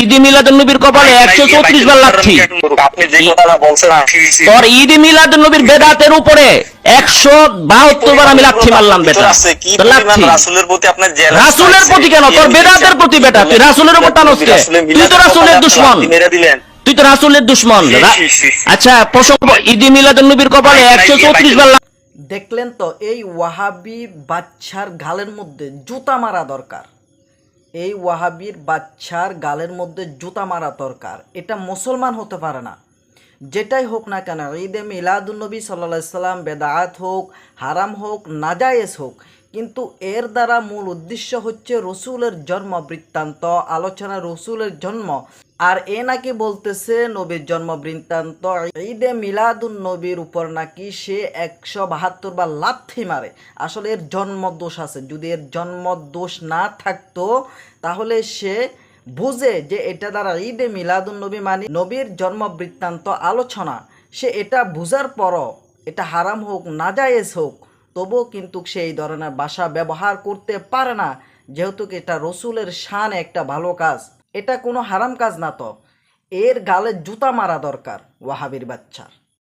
ঈদে মিলাদুন্নবীর কপালে 134 বার লাথি। আপনি যে কথাটা বলছেন তোর ঈদে মিলাদুন্নবীর বেদাতের উপরে 172 বার আমি লাথি মারলাম বেটা। তো লাথি রাসূলের প্রতি আপনার রাসূলের প্রতি কেন, তোর বেদাতের প্রতি বেটা। তুই রাসূলের উপর টানস কে? তুই তো রাসূলের দুশমন, মেরে দিলেন। তুই তো রাসূলের দুশমন। আচ্ছা প্রসঙ্গ, ঈদে মিলাদুন্নবীর কপালে 134 বার। দেখলেন তো, এই ওয়াহাবি বাচ্চার গালের মধ্যে জুতা মারা দরকার। এই ওয়াহাবির বাচ্চার গালের মধ্যে জুতা মারা দরকার। এটা মুসলমান হতে পারে না। যেটাই হোক না কেন, ঈদে মিলাদুন্নবী সাল্লাল্লাহু আলাইহি সাল্লাম বেদাত হোক, হারাম হোক, নাজায়েজ হোক, কিন্তু এর দ্বারা মূল উদ্দেশ্য হচ্ছে রসুলের জন্ম বৃত্তান্ত আলোচনা, রসুলের জন্ম। আর এ নাকি বলতেছে নবীর জন্ম বৃত্তান্ত, ঈদে মিলাদুন্নবীর উপর নাকি সে 172 বার লাথি মারে। আসলে এর জন্ম দোষ আছে। যদি এর জন্ম দোষ না থাকতো তাহলে সে বুঝে যে এটা দ্বারা ঈদে মিলাদুন্নবী মানে নবীর জন্ম বৃত্তান্ত আলোচনা। সে এটা বুঝার পরও এটা হারাম হোক নাজায়েজ হোক, তবুও কিন্তু সেই ধরনের ভাষা ব্যবহার করতে পারে না, যেহেতু এটা রসুলের শানে একটা ভালো কাজ। এটা কোনো হারাম কাজ না। তো এর গালে জুতা মারা দরকার ওয়াহাবির বাচ্চার।